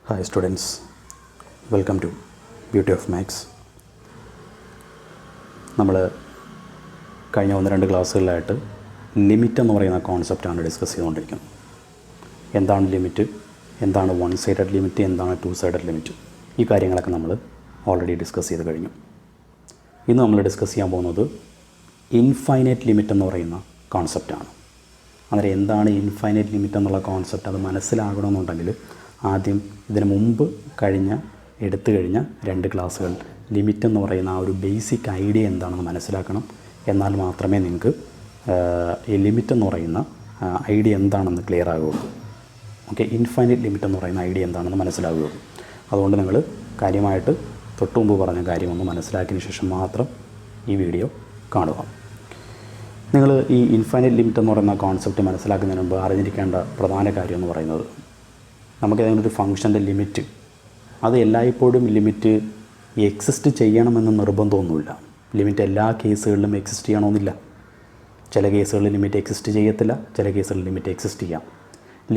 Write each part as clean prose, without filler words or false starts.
Hi students, welcome to Beauty of Maths. നമ്മൾ കഴിഞ്ഞ 1-2 ക്ലാസ്സുകളിലായിട്ട് limit എന്ന് പറയുന്ന കോൺസെപ്റ്റാണ് ഡിസ്കസ് ചെയ്തുകൊണ്ടിരിക്കുന്നത്. എന്താണ് ലിമിറ്റ്, എന്താണ് വൺ സൈഡഡ് ലിമിറ്റ്, എന്താണ് ടു സൈഡഡ് ലിമിറ്റ്, ഈ കാര്യങ്ങളൊക്കെ നമ്മൾ ഓൾറെഡി ഡിസ്കസ് ചെയ്ത് കഴിഞ്ഞു. ഇന്ന് നമ്മൾ ഡിസ്കസ് ചെയ്യാൻ പോകുന്നത് ഇൻഫൈനൈറ്റ് ലിമിറ്റ് എന്ന് പറയുന്ന കോൺസെപ്റ്റാണ്. അന്നേരം എന്താണ് ഇൻഫൈനൈറ്റ് ലിമിറ്റ് എന്നുള്ള കോൺസെപ്റ്റ്, അത് മനസ്സിലാകണമെന്നുണ്ടെങ്കിൽ ആദ്യം ഇതിന് മുമ്പ് എടുത്തു കഴിഞ്ഞ 2 ക്ലാസ്സുകൾ ലിമിറ്റ് എന്ന് പറയുന്ന ആ ഒരു ബേസിക് ഐഡിയ എന്താണെന്ന് മനസ്സിലാക്കണം. എന്നാൽ മാത്രമേ നിങ്ങൾക്ക് ഈ ലിമിറ്റ് എന്ന് പറയുന്ന ഐഡിയ എന്താണെന്ന് ക്ലിയർ ആകുകയുള്ളൂ. ഓക്കെ, ഇൻഫൈനൈറ്റ് ലിമിറ്റ് എന്ന് പറയുന്ന ഐഡിയ എന്താണെന്ന് മനസ്സിലാകുകയുള്ളൂ. അതുകൊണ്ട് നിങ്ങൾ കാര്യമായിട്ട് തൊട്ട് മുമ്പ് പറഞ്ഞ കാര്യമൊന്ന് മനസ്സിലാക്കിയതിന് ശേഷം മാത്രം ഈ വീഡിയോ കാണുക. നിങ്ങൾ ഈ ഇൻഫൈനൈറ്റ് ലിമിറ്റ് എന്ന് പറയുന്ന കോൺസെപ്റ്റ് മനസ്സിലാക്കുന്നതിന് മുമ്പ് അറിഞ്ഞിരിക്കേണ്ട പ്രധാന കാര്യം എന്ന് പറയുന്നത്, നമുക്ക് ഏതെങ്കിലും ഒരു ഫംഗ്ഷൻ്റെ ലിമിറ്റ്, അത് എല്ലായ്പ്പോഴും ലിമിറ്റ് എക്സിസ്റ്റ് ചെയ്യണമെന്ന് നിർബന്ധമൊന്നുമില്ല. ലിമിറ്റ് എല്ലാ കേസുകളിലും എക്സിസ്റ്റ് ചെയ്യണമെന്നില്ല. ചില കേസുകളിൽ ലിമിറ്റ് എക്സിസ്റ്റ് ചെയ്യത്തില്ല, ചില കേസുകളിൽ ലിമിറ്റ് എക്സിസ്റ്റ് ചെയ്യാം.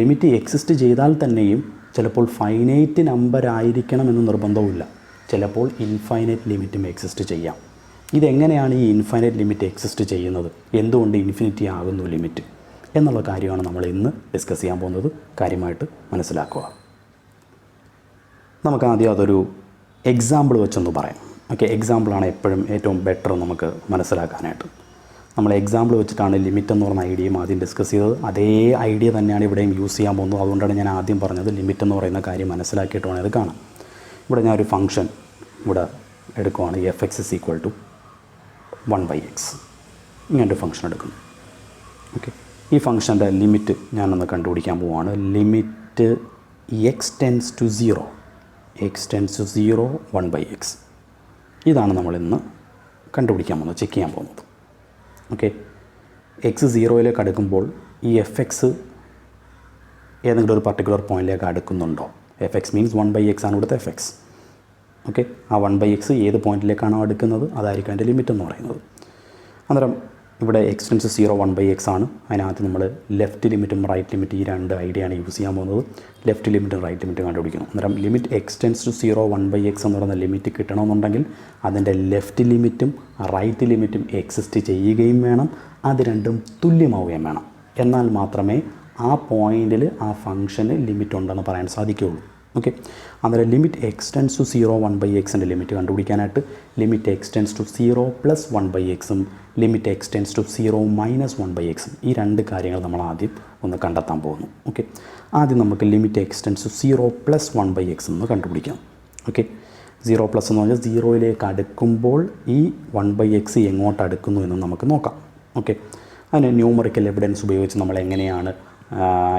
ലിമിറ്റ് എക്സിസ്റ്റ് ചെയ്താൽ തന്നെയും ചിലപ്പോൾ ഫൈനൈറ്റ് നമ്പർ ആയിരിക്കണമെന്ന് നിർബന്ധവുമില്ല. ചിലപ്പോൾ ഇൻഫൈനൈറ്റ് ലിമിറ്റും എക്സിസ്റ്റ് ചെയ്യാം. ഇതെങ്ങനെയാണ് ഈ ഇൻഫൈനൈറ്റ് ലിമിറ്റ് എക്സിസ്റ്റ് ചെയ്യുന്നത്, എന്തുകൊണ്ട് ഇൻഫിനിറ്റി ആകുന്നു ലിമിറ്റ് എന്നുള്ള കാര്യമാണ് നമ്മൾ ഇന്ന് ഡിസ്കസ് ചെയ്യാൻ പോകുന്നത്. കാര്യമായിട്ട് മനസ്സിലാക്കുക. നമുക്ക് ആദ്യം അതൊരു എക്സാമ്പിൾ വെച്ചൊന്ന് പറയാം. ഓക്കെ, എക്സാമ്പിളാണ് എപ്പോഴും ഏറ്റവും ബെറ്റർ നമുക്ക് മനസ്സിലാക്കാനായിട്ട്. നമ്മൾ എക്സാമ്പിൾ വെച്ചിട്ടാണ് ലിമിറ്റ് എന്ന് പറഞ്ഞ ഐഡിയയും ആദ്യം ഡിസ്കസ് ചെയ്തത്. അതേ ഐഡിയ തന്നെയാണ് ഇവിടെയും യൂസ് ചെയ്യാൻ പോകുന്നത്. അതുകൊണ്ടാണ് ഞാൻ ആദ്യം പറഞ്ഞത് ലിമിറ്റ് എന്ന് പറയുന്ന കാര്യം മനസ്സിലാക്കിയിട്ട് വേണം ഇത് കാണാം. ഇവിടെ ഞാനൊരു ഫംഗ്ഷൻ ഇവിടെ എടുക്കുവാണ്. fx = 1/x ഇങ്ങനൊരു ഫംഗ്ഷൻ എടുക്കുന്നു. ഓക്കെ, ഈ ഫംഗ്ഷൻ്റെ ലിമിറ്റ് ഞാനൊന്ന് കണ്ടുപിടിക്കാൻ പോവുകയാണ്. Limit x → 0, x → 0 1/x. ഇതാണ് നമ്മളിന്ന് കണ്ടുപിടിക്കാൻ പോകുന്നത്, ചെക്ക് ചെയ്യാൻ പോകുന്നത്. ഓക്കെ, x 0യിലേക്ക് അടുക്കുമ്പോൾ ഈ fx ഏതെങ്കിലും ഒരു പർട്ടിക്കുലർ പോയിൻറ്റിലേക്ക് അടുക്കുന്നുണ്ടോ? fx മീൻസ് 1/x ആണ് ഇവിടുത്തെ fx. ഓക്കെ, ആ 1/x ഏത് പോയിൻറ്റിലേക്കാണോ അടുക്കുന്നത് അതായിരിക്കും അതിൻ്റെ ലിമിറ്റ് എന്ന് പറയുന്നത്. അന്നേരം ഇവിടെ x → 0 1/x ആണ്. അതിനകത്ത് നമ്മൾ ലെഫ്റ്റ് ലിമിറ്റും റൈറ്റ് ലിമിറ്റ് ഈ 2 ഐഡിയയാണ് യൂസ് ചെയ്യാൻ പോകുന്നത്. ലെഫ്റ്റ് ലിമിറ്റും റൈറ്റ് ലിമിറ്റും കണ്ടുപിടിക്കണം. അന്നേരം ലിമിറ്റ് x → 0 1/x എന്ന് പറയുന്ന ലിമിറ്റ് കിട്ടണമെന്നുണ്ടെങ്കിൽ അതിൻ്റെ ലെഫ്റ്റ് ലിമിറ്റും റൈറ്റ് ലിമിറ്റും എക്സിസ്റ്റ് ചെയ്യുകയും വേണം, അത് രണ്ടും തുല്യമാവുകയും വേണം. എന്നാൽ മാത്രമേ ആ പോയിൻറ്റിൽ ആ ഫംഗ്ഷന് ലിമിറ്റ് ഉണ്ടെന്ന് പറയാൻ സാധിക്കുകയുള്ളൂ. ഓക്കെ, അന്നേരം ലിമിറ്റ് x → 0 1/xൻ്റെ ലിമിറ്റ് കണ്ടുപിടിക്കാനായിട്ട് ലിമിറ്റ് x → 0 + 1/xും ലിമിറ്റ് x → 0 - 1/xും ഈ 2 കാര്യങ്ങൾ നമ്മൾ ആദ്യം ഒന്ന് കണ്ടെത്താൻ പോകുന്നു. ഓക്കെ, ആദ്യം നമുക്ക് ലിമിറ്റ് x → 0 + 1/x എന്ന് കണ്ടുപിടിക്കാം. ഓക്കെ, 0+ എന്ന് പറഞ്ഞാൽ 0യിലേക്ക് അടുക്കുമ്പോൾ ഈ 1/x എങ്ങോട്ട് അടുക്കുന്നു എന്ന് നമുക്ക് നോക്കാം. ഓക്കെ, അതിന് ന്യൂമറിക്കൽ എവിഡൻസ് ഉപയോഗിച്ച് നമ്മൾ എങ്ങനെയാണ്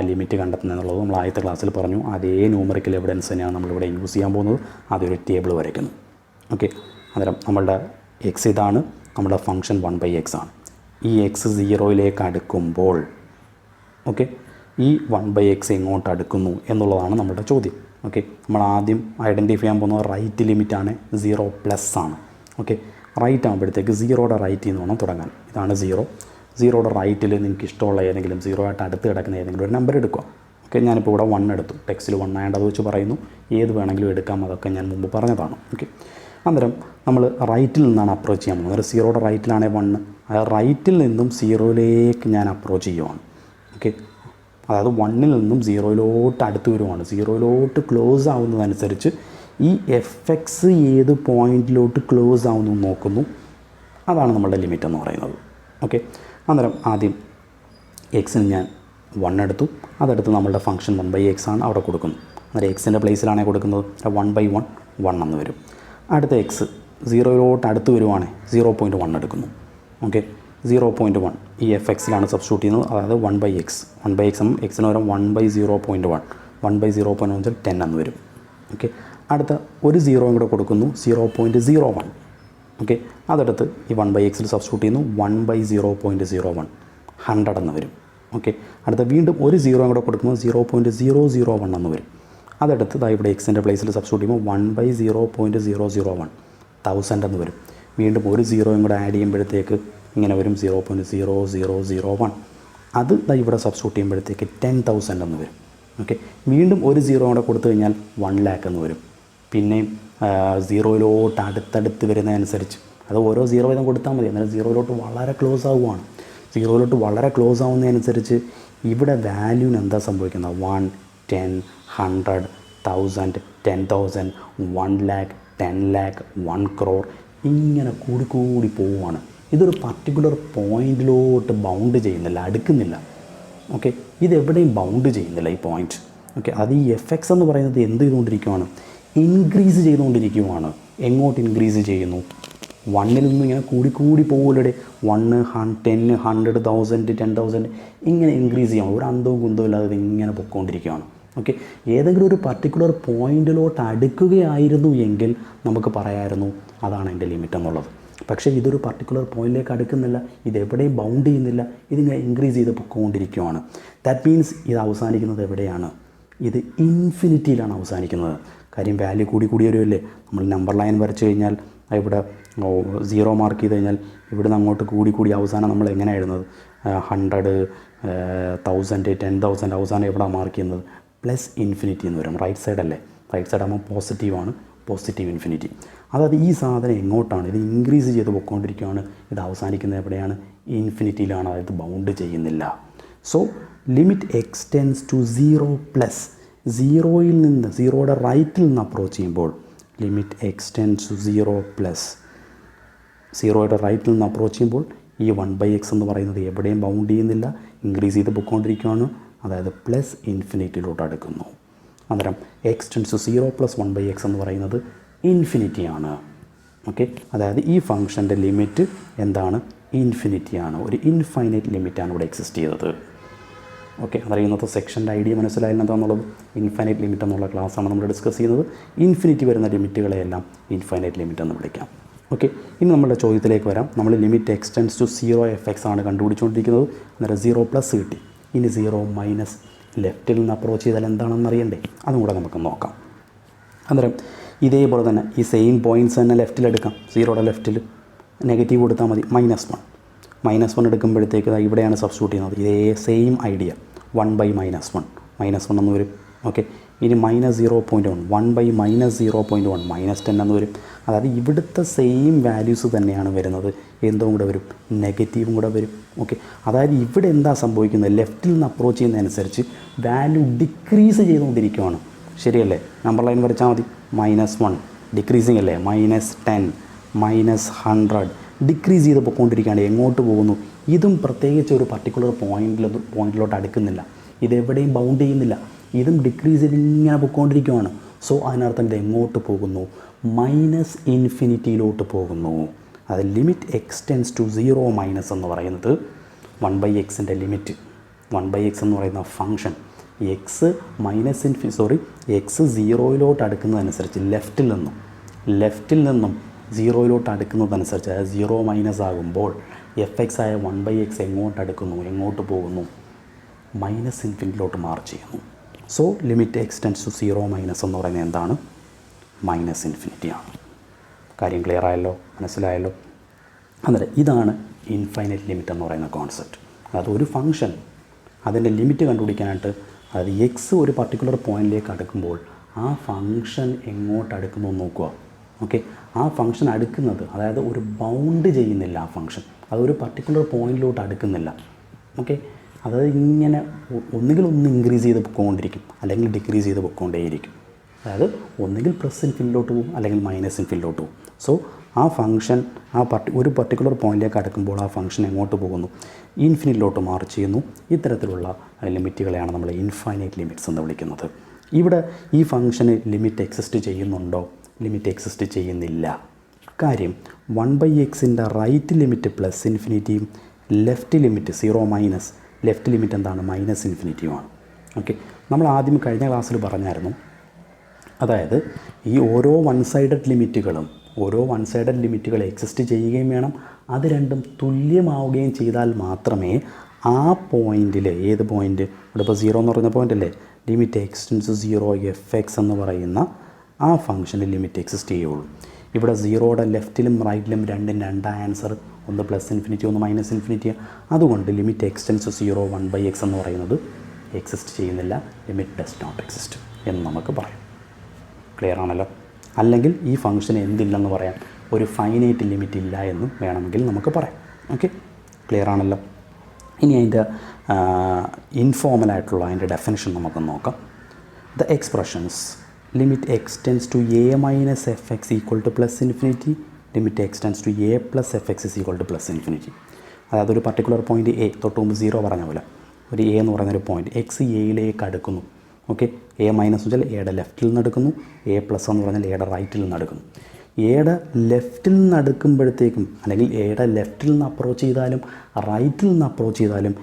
ലിമിറ്റ് കണ്ടെത്തുന്നത് എന്നുള്ളത് നമ്മൾ ആദ്യത്തെ ക്ലാസ്സിൽ പറഞ്ഞു. അതേ ന്യൂമറിക്കൽ എവിഡൻസ് തന്നെയാണ് നമ്മളിവിടെ യൂസ് ചെയ്യാൻ പോകുന്നത്. അതൊരു ടേബിൾ വരയ്ക്കുന്നു. ഓക്കെ, അന്നേരം നമ്മളുടെ x ഇതാണ്, നമ്മുടെ ഫംഗ്ഷൻ 1/x ആണ്. ഈ x 0യിലേക്ക് അടുക്കുമ്പോൾ ഓക്കെ ഈ 1/x എങ്ങോട്ട് അടുക്കുന്നു എന്നുള്ളതാണ് നമ്മുടെ ചോദ്യം. ഓക്കെ, നമ്മൾ ആദ്യം ഐഡൻറ്റിഫൈ ചെയ്യാൻ പോകുന്നത് റൈറ്റ് ലിമിറ്റാണ്, 0+ ആണ്. ഓക്കെ, റൈറ്റ് ആകുമ്പോഴത്തേക്ക് 0യുടെ റൈറ്റിൽ നിന്ന് വേണം തുടങ്ങാൻ. ഇതാണ് 0യുടെ റൈറ്റിൽ നിങ്ങൾക്ക് ഇഷ്ടമുള്ള ഏതെങ്കിലും 0 ആയിട്ട് അടുത്ത് കിടക്കുന്ന ഏതെങ്കിലും ഒരു നമ്പർ എടുക്കുക. ഓക്കെ, ഞാനിപ്പോൾ ഇവിടെ 1 എടുത്തു. ടെക്സ്റ്റിൽ 1 ആയതുകൊണ്ട് അത് വെച്ച് പറയുന്നു. ഏത് വേണമെങ്കിലും എടുക്കാം, അതൊക്കെ ഞാൻ മുമ്പ് പറഞ്ഞതാണ്. ഓക്കെ, അന്നേരം നമ്മൾ റൈറ്റിൽ നിന്നാണ് അപ്രോച്ച് ചെയ്യാൻ പോകുന്നത്. 0യുടെ റൈറ്റിലാണെങ്കിൽ 1, ആ റൈറ്റിൽ നിന്നും 0യിലേക്ക് ഞാൻ അപ്രോച്ച് ചെയ്യുവാണ്. ഓക്കെ, അതായത് 1ൽ നിന്നും 0യിലോട്ട് അടുത്ത് വരുവാണ്. 0യിലോട്ട് ക്ലോസ് ആവുന്നതനുസരിച്ച് ഈ fx ഏത് പോയിൻറ്റിലോട്ട് ക്ലോസ് ആവുന്നു നോക്കുന്നു. അതാണ് നമ്മളുടെ ലിമിറ്റ് എന്ന് പറയുന്നത്. ഓക്കെ, അന്നേരം ആദ്യം എക്സിന് ഞാൻ 1 എടുത്തു. അതെടുത്ത് നമ്മളുടെ ഫംഗ്ഷൻ 1/x ആണ്, അവിടെ കൊടുക്കുന്നു. അന്നേരം എക്സിൻ്റെ പ്ലേസിലാണ് കൊടുക്കുന്നത്. 1/1 1 എന്ന് വരും. അടുത്ത എക്സ് 0യിലോട്ട് അടുത്ത് വരുവാണെങ്കിൽ 0.1 എടുക്കുന്നു. ഓക്കെ, 0.1 ഈ fxലാണ് സബ്സ്റ്റിറ്റ്യൂട്ട് ചെയ്യുന്നത്. അതായത് 1/x എക്സിന് പകരം 1/0.1 1/0.1 വെച്ചാൽ 10 എന്ന് വരും. ഓക്കെ, അടുത്ത ഒരു 0 കൂടെ കൊടുക്കുന്നു, 0.01. ഓക്കെ, അതെടുത്ത് ഈ 1/xൽ സബ്സ്റ്റിറ്റ്യൂട്ട് ചെയ്യുന്നു. 1/0.01 100 എന്ന് വരും. ഓക്കെ, അടുത്ത വീണ്ടും ഒരു 0 കൂടെ കൊടുക്കുമ്പോൾ 0.001 എന്ന് വരും. അതെടുത്ത് ഇവിടെ എക്സിൻ്റെ പ്ലേസിൽ സബ്സ്റ്റിറ്റ്യൂട്ട് ചെയ്യുമ്പോൾ 1/0.001 1000 എന്ന് വരും. വീണ്ടും ഒരു 0 കൂടെ ആഡ് ചെയ്യുമ്പോഴത്തേക്ക് ഇങ്ങനെ വരും 0.0001. അത് ഇവിടെ സബ്സ്റ്റിറ്റ്യൂട്ട് ചെയ്യുമ്പോഴത്തേക്ക് 10,000 എന്ന് വരും. ഓക്കെ, വീണ്ടും ഒരു സീറോ കൂടെ കൊടുത്തു കഴിഞ്ഞാൽ 1,00,000 എന്ന് വരും. പിന്നെയും സീറോയിലോട്ട് അടുത്തടുത്ത് വരുന്നതനുസരിച്ച് അത് ഓരോ സീറോ വീതം കൊടുത്താൽ മതി. എന്നാൽ സീറോയിലോട്ട് വളരെ ക്ലോസ് ആവുകയാണ്. സീറോയിലോട്ട് വളരെ ക്ലോസ് ആവുന്നതനുസരിച്ച് ഇവിടെ വാല്യൂവിന് എന്താ സംഭവിക്കുന്നത്? 1, 10, 100, 1000, 10,000, 1,00,000, 10,00,000, 1 crore ഇങ്ങനെ കൂടി പോവുകയാണ്. ഇതൊരു പർട്ടിക്കുലർ പോയിൻറ്റിലോട്ട് ബൗണ്ട് ചെയ്യുന്നില്ല, അടുക്കുന്നില്ല. ഓക്കെ, ഇതെവിടെയും ബൗണ്ട് ചെയ്യുന്നില്ല ഈ പോയിൻറ്റ്. ഓക്കെ, അത് ഈ FX എന്ന് പറയുന്നത് എന്ത് ചെയ്തുകൊണ്ടിരിക്കുകയാണ്? ഇൻക്രീസ് ചെയ്തുകൊണ്ടിരിക്കുകയാണ്. എങ്ങോട്ട് ഇൻക്രീസ് ചെയ്യുന്നു? 1ൽ നിന്നും ഇങ്ങനെ കൂടി പോകുമല്ലേ. 1, 10, 100, 1000, 10,000 ഇങ്ങനെ ഇൻക്രീസ് ചെയ്യാം. ഒരു അന്തവും കുന്തവും ഇല്ലാതെ ഇങ്ങനെ പൊയ്ക്കൊണ്ടിരിക്കുകയാണ്. ഓക്കെ, ഏതെങ്കിലും ഒരു പർട്ടിക്കുലർ പോയിൻറ്റിലോട്ട് അടുക്കുകയായിരുന്നു എങ്കിൽ നമുക്ക് പറയാമായിരുന്നു അതാണ് എൻ്റെ ലിമിറ്റ് എന്നുള്ളത്. പക്ഷേ ഇതൊരു പർട്ടിക്കുലർ പോയിൻറ്റിലേക്ക് അടുക്കുന്നില്ല, ഇതെവിടെയും ബൗണ്ട് ചെയ്യുന്നില്ല, ഇതിങ്ങനെ ഇൻക്രീസ് ചെയ്ത് പൊയ്ക്കൊണ്ടിരിക്കുകയാണ്. ദാറ്റ് മീൻസ് ഇത് അവസാനിക്കുന്നത് എവിടെയാണ്? ഇത് ഇൻഫിനിറ്റിയിലാണ് അവസാനിക്കുന്നത്. കാര്യം വാല്യൂ കൂടി വരുമല്ലേ. നമ്മൾ നമ്പർ ലൈൻ വരച്ച് കഴിഞ്ഞാൽ ഇവിടെ 0 മാർക്ക് ചെയ്ത് കഴിഞ്ഞാൽ ഇവിടുന്ന് അങ്ങോട്ട് കൂടി അവസാനം നമ്മൾ എങ്ങനെ എഴുതുന്നത്? 100, 1000, 10,000 അവസാനം എവിടെ മാർക്ക് ചെയ്യുന്നത്? പ്ലസ് ഇൻഫിനിറ്റി എന്ന് വരും. റൈറ്റ് സൈഡ് അല്ലേ? റൈറ്റ് സൈഡ് ആകുമ്പോൾ പോസിറ്റീവാണ്, പോസിറ്റീവ് ഇൻഫിനിറ്റി. അതായത് ഈ സാധനം എങ്ങോട്ടാണ്? ഇത് ഇൻക്രീസ് ചെയ്ത് പൊയ്ക്കൊണ്ടിരിക്കുകയാണ്. ഇത് അവസാനിക്കുന്നത് എവിടെയാണ്? ഇൻഫിനിറ്റിയിലാണ്. അതായത് ബൗണ്ട് ചെയ്യുന്നില്ല. So limit x tends to 0+. സീറോയിൽ നിന്ന്, സീറോയുടെ റൈറ്റിൽ നിന്ന് അപ്രോച്ച് ചെയ്യുമ്പോൾ ലിമിറ്റ് എക്സ്റ്റെൻസ് ടു 0+. സീറോയുടെ റൈറ്റിൽ നിന്ന് അപ്രോച്ച് ചെയ്യുമ്പോൾ ഈ 1/x എന്ന് പറയുന്നത് എവിടെയും ബൗണ്ട് ചെയ്യുന്നില്ല, ഇൻക്രീസ് ചെയ്ത് പൊയ്ക്കൊണ്ടിരിക്കുകയാണ്. അതായത് പ്ലസ് ഇൻഫിനിറ്റിയിലോട്ട് അടുക്കുന്നു. അന്നേരം എക്സ്റ്റെൻസ് ടു 0 + 1/x എന്ന് പറയുന്നത് ഇൻഫിനിറ്റിയാണ്. ഓക്കെ, അതായത് ഈ ഫംഗ്ഷൻ്റെ ലിമിറ്റ് എന്താണ്? ഇൻഫിനിറ്റിയാണ്. ഒരു ഇൻഫൈനൈറ്റ് ലിമിറ്റാണ് ഇവിടെ എക്സിസ്റ്റ് ചെയ്തത്. ഓക്കെ, അതായത് ഇന്നത്തെ സെക്ഷൻ്റെ ഐഡിയ മനസ്സിലായാലും എന്താണെന്നുള്ളത്? ഇൻഫൈനൈറ്റ് ലിമിറ്റ് എന്നുള്ള ക്ലാസ്സാണ് നമ്മൾ ഡിസ്കസ് ചെയ്യുന്നത്. ഇൻഫിനിറ്റി വരുന്ന ലിമിറ്റുകളെയെല്ലാം ഇൻഫൈനൈറ്റ് ലിമിറ്റ് എന്ന് വിളിക്കാം. ഓക്കെ, ഇനി നമ്മുടെ ചോദ്യത്തിലേക്ക് വരാം. നമ്മൾ ലിമിറ്റ് എക്സ്റ്റെൻസ് ടു 0 ആണ് കണ്ടുപിടിച്ചുകൊണ്ടിരിക്കുന്നത്. അന്നേരം 0+ കിട്ടി. ഇനി 0- ലെഫ്റ്റിൽ നിന്ന് അപ്രോച്ച് ചെയ്താൽ എന്താണെന്ന് അറിയണ്ടേ? അതും കൂടെ നമുക്ക് നോക്കാം. അന്നേരം ഇതേപോലെ തന്നെ ഈ സെയിം പോയിൻറ്റ്സ് തന്നെ ലെഫ്റ്റിലെടുക്കാം. സീറോയുടെ ലെഫ്റ്റിൽ നെഗറ്റീവ് കൊടുത്താൽ മതി. -1 എടുക്കുമ്പോഴത്തേക്ക് ഇവിടെയാണ് സബ്സ്റ്റിറ്റ്യൂട്ട് ചെയ്യുന്നത്. ഇതേ സെയിം ഐഡിയ. 1/-1 -1 എന്ന് വരും. ഓക്കെ, ഇനി -0.1 1/-0.1 -10 എന്ന് വരും. അതായത് ഇവിടുത്തെ സെയിം വാല്യൂസ് തന്നെയാണ് വരുന്നത്. എന്തും കൂടെ വരും? നെഗറ്റീവും കൂടെ വരും. ഓക്കെ, അതായത് ഇവിടെ എന്താ സംഭവിക്കുന്നത്? ലെഫ്റ്റിൽ നിന്ന് അപ്രോച്ച് ചെയ്യുന്നതനുസരിച്ച് വാല്യൂ ഡിക്രീസ് ചെയ്തുകൊണ്ടിരിക്കുകയാണ്. ശരിയല്ലേ? നമ്പർ ലൈൻ വരച്ചാൽ മതി. -1 ഡിക്രീസിങ് അല്ലേ? -10 -100 ഡിക്രീസ് ചെയ്ത് പോയിക്കൊണ്ടിരിക്കുകയാണ്. എങ്ങോട്ട് പോകുന്നു? ഇതും പ്രത്യേകിച്ച് ഒരു പർട്ടിക്കുലർ പോയിൻറ്റിലോട്ട് അടുക്കുന്നില്ല, ഇതെവിടെയും ബൗണ്ട് ചെയ്യുന്നില്ല. ഇതും ഡിക്രീസ് ചെയ്ത് ഇങ്ങനെ പോയിക്കൊണ്ടിരിക്കുകയാണ്. സോ അതിനർത്ഥം ഇത് എങ്ങോട്ട് പോകുന്നു? -ഇൻഫിനിറ്റിയിലോട്ട് പോകുന്നു. അത് ലിമിറ്റ് എക്സ്റ്റെൻസ് ടു 0- എന്ന് പറയുന്നത് 1/xൻ്റെ ലിമിറ്റ്. 1/x എന്ന് പറയുന്ന ഫംഗ്ഷൻ എക്സ് 0യിലോട്ട് അടുക്കുന്നതനുസരിച്ച് ലെഫ്റ്റിൽ നിന്നും 0യിലോട്ട് അടുക്കുന്നതനുസരിച്ച്, അതായത് 0- ആകുമ്പോൾ FX ആയ 1/x എങ്ങോട്ട് പോകുന്നു? -ഇൻഫിനിറ്റിയിലോട്ട് മാർക്ക് ചെയ്യുന്നു. സോ ലിമിറ്റ് എക്സ്റ്റെൻസ് ടു 0- എന്ന് പറയുന്നത് എന്താണ്? -ഇൻഫിനിറ്റിയാണ്. കാര്യം ക്ലിയർ ആയല്ലോ? മനസ്സിലായല്ലോ? അന്നേരം ഇതാണ് ഇൻഫൈനൈറ്റ് ലിമിറ്റ് എന്ന് പറയുന്ന കോൺസെപ്റ്റ്. അതായത് ഒരു ഫംഗ്ഷൻ അതിൻ്റെ ലിമിറ്റ് കണ്ടുപിടിക്കാനായിട്ട്, അതായത് എക്സ് ഒരു പർട്ടിക്കുലർ പോയിൻറ്റിലേക്ക് അടുക്കുമ്പോൾ ആ ഫംഗ്ഷൻ എങ്ങോട്ട് അടുക്കുന്നു എന്ന് നോക്കുക. ഓക്കെ, ആ ഫംഗ്ഷൻ അടുക്കുന്നത്, അതായത് ഒരു ബൗണ്ട് ചെയ്യുന്നില്ല ആ ഫംഗ്ഷൻ, അതൊരു പർട്ടിക്കുലർ പോയിൻറ്റിലോട്ട് അടുക്കുന്നില്ല. ഓക്കെ, അതായത് ഇങ്ങനെ ഒന്നുകിൽ ഇൻക്രീസ് ചെയ്ത് പൊയ്ക്കൊണ്ടിരിക്കും, അല്ലെങ്കിൽ ഡിക്രീസ് ചെയ്ത് പൊയ്ക്കൊണ്ടേയിരിക്കും. അതായത് ഒന്നുകിൽ പ്ലസ് ഇൻഫിനിറ്റിയിലോട്ട് പോകും, അല്ലെങ്കിൽ -ഇൻഫിനിറ്റിയിലോട്ട് പോകും. സോ ആ ഫംഗ്ഷൻ ഒരു പർട്ടിക്കുലർ പോയിൻറ്റിലേക്ക് അടുക്കുമ്പോൾ ആ ഫംഗ്ഷൻ എങ്ങോട്ട് പോകുന്നു? ഇൻഫിനിറ്റിയിലോട്ട് മാർക്ക് ചെയ്യുന്നു. ഇത്തരത്തിലുള്ള ലിമിറ്റുകളെയാണ് നമ്മൾ ഇൻഫൈനൈറ്റ് ലിമിറ്റ്സ് എന്ന് വിളിക്കുന്നത്. ഇവിടെ ഈ ഫംഗ്ഷന് ലിമിറ്റ് എക്സിസ്റ്റ് ചെയ്യുന്നുണ്ടോ? ലിമിറ്റ് എക്സിസ്റ്റ് ചെയ്യുന്നില്ല. കാര്യം 1/xൻ്റെ റൈറ്റ് ലിമിറ്റ് പ്ലസ് ഇൻഫിനിറ്റിയും ലെഫ്റ്റ് ലിമിറ്റ് 0- ലെഫ്റ്റ് ലിമിറ്റ് എന്താണ്? -ഇൻഫിനിറ്റിയുമാണ്. ഓക്കെ, നമ്മൾ ആദ്യം കഴിഞ്ഞ ക്ലാസ്സിൽ പറഞ്ഞായിരുന്നു, അതായത് ഈ ഓരോ വൺ സൈഡഡ് ലിമിറ്റുകൾ എക്സിസ്റ്റ് ചെയ്യുകയും വേണം, അത് രണ്ടും തുല്യമാവുകയും ചെയ്താൽ മാത്രമേ ആ പോയിൻറ്റിൽ, ഏത് പോയിൻറ്റ്? ഇവിടെ ഇപ്പോൾ 0 എന്ന് പറയുന്ന പോയിൻ്റ് അല്ലേ? ലിമിറ്റ് എക്സ്റ്റെൻസ് 0 FX എന്ന് പറയുന്ന ആ ഫംഗ്ഷന് ലിമിറ്റ് എക്സിസ്റ്റ് ചെയ്യുള്ളൂ. ഇവിടെ 0യുടെ ലെഫ്റ്റിലും റൈറ്റിലും രണ്ട് ആൻസർ, ഒന്ന് പ്ലസ് ഇൻഫിനിറ്റി, ഒന്ന് -ഇൻഫിനിറ്റി. അതുകൊണ്ട് ലിമിറ്റ് എക്സ്റ്റെൻസ് 0 1/x എന്ന് പറയുന്നത് എക്സിസ്റ്റ് ചെയ്യുന്നില്ല, ലിമിറ്റ് ഡസ് നോട്ട് എക്സിസ്റ്റ് എന്ന് നമുക്ക് പറയാം. ക്ലിയർ ആണല്ലോ? അല്ലെങ്കിൽ ഈ ഫംഗ്ഷൻ എന്തില്ലെന്ന് പറയാം, ഒരു ഫൈനൈറ്റ് ലിമിറ്റ് ഇല്ല എന്നും വേണമെങ്കിൽ നമുക്ക് പറയാം. ഓക്കെ, ക്ലിയർ ആണല്ലോ? ഇനി അതിൻ്റെ ഇൻഫോർമലായിട്ടുള്ള അതിൻ്റെ ഡെഫിനിഷൻ നമുക്ക് നോക്കാം. The expressions limit x tends to a minus f x equal to plus infinity, limit x tends to a plus f x is equal to plus infinity. അതായത് ഒരു പർട്ടിക്കുലർ പോയിൻറ്റ് എ, തൊട്ട് മുമ്പ് 0 പറഞ്ഞ പോലെ ഒരു എ എന്ന് പറയുന്നൊരു പോയിൻറ്റ് എക്സ് എയിലേക്ക് അടുക്കുന്നു. ഓക്കെ, എ മൈനസ് വെച്ചാൽ എയുടെ ലെഫ്റ്റിൽ നിന്ന് എടുക്കുന്നു, എ പ്ലസ് എന്ന് പറഞ്ഞാൽ എയുടെ റൈറ്റിൽ നിന്ന് എടുക്കുന്നു. എയുടെ ലെഫ്റ്റിൽ നിന്ന് അടുക്കുമ്പോഴത്തേക്കും, അല്ലെങ്കിൽ എയുടെ ലെഫ്റ്റിൽ നിന്ന് അപ്രോച്ച് ചെയ്താലും റൈറ്റിൽ നിന്ന് അപ്രോച്ച് ചെയ്താലും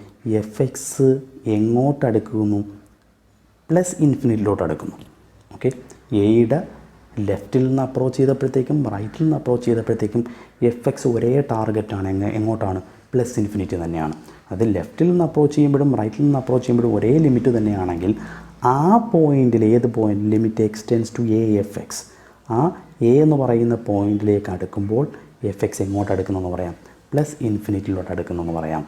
എഫ് എക്സ് എങ്ങോട്ട് അടുക്കുന്നു? പ്ലസ് ഇൻഫിനിറ്റിയിലോട്ട് അടുക്കുന്നു. ഓക്കെ, എയുടെ ലെഫ്റ്റിൽ നിന്ന് അപ്രോച്ച് ചെയ്തപ്പോഴത്തേക്കും റൈറ്റിൽ നിന്ന് അപ്രോച്ച് ചെയ്തപ്പോഴത്തേക്കും എഫ് എക്സ് ഒരേ ടാർഗറ്റാണ്. എങ്ങോട്ടാണ്? പ്ലസ് ഇൻഫിനിറ്റി തന്നെയാണ്. അത് ലെഫ്റ്റിൽ നിന്ന് അപ്രോച്ച് ചെയ്യുമ്പോഴും റൈറ്റിൽ നിന്ന് അപ്രോച്ച് ചെയ്യുമ്പോഴും ഒരേ ലിമിറ്റ് തന്നെയാണെങ്കിൽ ആ പോയിൻറ്റിൽ, ഏത് point? Limit x tends to a f x, ആ എ എന്ന് പറയുന്ന പോയിൻറ്റിലേക്ക് അടുക്കുമ്പോൾ എഫ് എക്സ് എങ്ങോട്ട് അടുക്കുന്നെന്ന് പറയാം? പ്ലസ് ഇൻഫിനിറ്റിയിലോട്ട് അടുക്കുന്നെന്ന് പറയാം.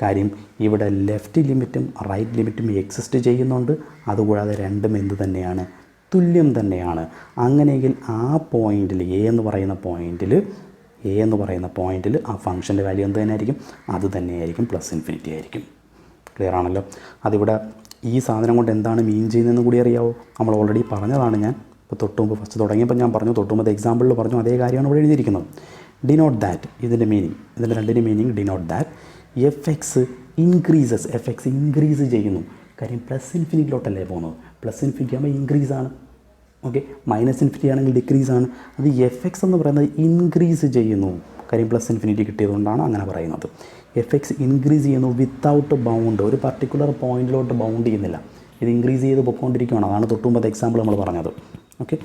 കാര്യം ഇവിടെ ലെഫ്റ്റ് ലിമിറ്റും റൈറ്റ് ലിമിറ്റും എക്സിസ്റ്റ് ചെയ്യുന്നുണ്ട്. അതുകൂടാതെ രണ്ടും എന്ത് തന്നെയാണ്? തുല്യം തന്നെയാണ്. അങ്ങനെയെങ്കിൽ ആ പോയിൻറ്റിൽ, എ എന്ന് പറയുന്ന പോയിൻറ്റിൽ ആ ഫംഗ്ഷൻ്റെ വാല്യൂ എന്ത് തന്നെയായിരിക്കും? അത് തന്നെയായിരിക്കും, പ്ലസ് ഇൻഫിനിറ്റി ആയിരിക്കും. ക്ലിയർ ആണല്ലോ? അതിവിടെ ഈ സാധനം കൊണ്ട് എന്താണ് മീൻ ചെയ്യുന്നതെന്ന് കൂടി അറിയാവോ? നമ്മൾ ഓൾറെഡി പറഞ്ഞതാണ്. ഞാൻ ഇപ്പോൾ തൊട്ടുമുമ്പ് ഫസ്റ്റ് തുടങ്ങിയപ്പോൾ ഞാൻ പറഞ്ഞു, തൊട്ടുമുമ്പ് എക്സാമ്പിളിൽ പറഞ്ഞു, അതേ കാര്യമാണ് ഇവിടെ എഴുതിയിരിക്കുന്നത്. ഡിനോട്ട് ദാറ്റ്, ഇതിൻ്റെ മീനിങ്, ഇതിൻ്റെ രണ്ടിൻ്റെ meaning denote that F X increases, F X increase ചെയ്യുന്നു. കാര്യം പ്ലസ് ഇൻഫിനിറ്റിലോട്ടല്ലേ പോകുന്നത്. പ്ലസ് ഇൻഫിനിറ്റി ആകുമ്പോൾ ഇൻക്രീസ് ആണ്. ഓക്കെ, മൈനസ് ഇൻഫിനിറ്റി ആണെങ്കിൽ ഡിക്രീസ് ആണ്. അത് എഫ് എക്സ് എന്ന് പറയുന്നത് ഇൻക്രീസ് ചെയ്യുന്നു. കാര്യം പ്ലസ് ഇൻഫിനിറ്റി കിട്ടിയതുകൊണ്ടാണ് അങ്ങനെ പറയുന്നത്. എഫ് എക്സ് ഇൻക്രീസ് ചെയ്യുന്നു വിത്തൗട്ട് ബൗണ്ട്, ഒരു പർട്ടിക്കുലർ പോയിൻറ്റിലോട്ട് ബൗണ്ട് ചെയ്യുന്നില്ല. ഇത് ഇൻക്രീസ് ചെയ്ത് പൊയ്ക്കൊണ്ടിരിക്കുകയാണ്. അതാണ് തൊട്ടുമുമ്പത്തെ എക്സാമ്പിൾ നമ്മൾ പറഞ്ഞത്. ഓക്കെ,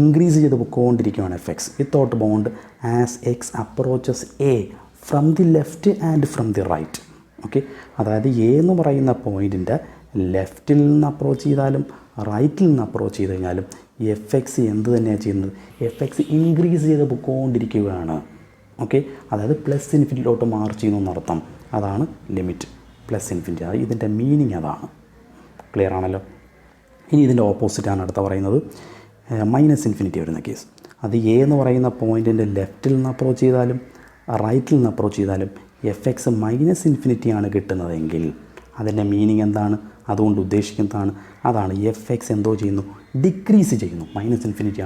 ഇൻക്രീസ് ചെയ്ത് പൊയ്ക്കൊണ്ടിരിക്കുകയാണ് f x without bound as x approaches a from the left and from the right. Okay, അതായത് എ എന്ന് പറയുന്ന പോയിൻറ്റിൻ്റെ ലെഫ്റ്റിൽ നിന്ന് അപ്രോച്ച് ചെയ്താലും റൈറ്റിൽ നിന്ന് അപ്രോച്ച് ചെയ്ത് കഴിഞ്ഞാലും എഫ് എക്സ് എന്ത് തന്നെയാണ് ചെയ്യുന്നത്? എഫ് എക്സ് ഇൻക്രീസ് ചെയ്ത് പൊയ്ക്കൊണ്ടിരിക്കുകയാണ്. ഓക്കെ, അതായത് പ്ലസ് ഇൻഫിനിറ്റിയിലോട്ട് മാർച്ച് ചെയ്യുന്നു എന്നർത്ഥം. അതാണ് ലിമിറ്റ് പ്ലസ് ഇൻഫിനിറ്റി. അത് ഇതിൻ്റെ മീനിങ് അതാണ്. ക്ലിയർ ആണല്ലോ? ഇനി ഇതിൻ്റെ ഓപ്പോസിറ്റാണ് അടുത്ത പറയുന്നത്, മൈനസ് ഇൻഫിനിറ്റി വരുന്ന കേസ്. അത് എ എന്ന് പറയുന്ന പോയിൻറ്റിൻ്റെ ലെഫ്റ്റിൽ നിന്ന് അപ്രോച്ച് ചെയ്താലും റൈറ്റിൽ നിന്ന് അപ്രോച്ച് ചെയ്താലും എഫ് എക്സ് മൈനസ് ഇൻഫിനിറ്റിയാണ് കിട്ടുന്നതെങ്കിൽ അതിൻ്റെ മീനിങ് എന്താണ്? അതുകൊണ്ട് ഉദ്ദേശിക്കുന്നതാണ്, അതാണ് എഫ് എക്സ് എന്തോ ചെയ്യുന്നു? ഡിക്രീസ് ചെയ്യുന്നു. മൈനസ് ഇൻഫിനിറ്റി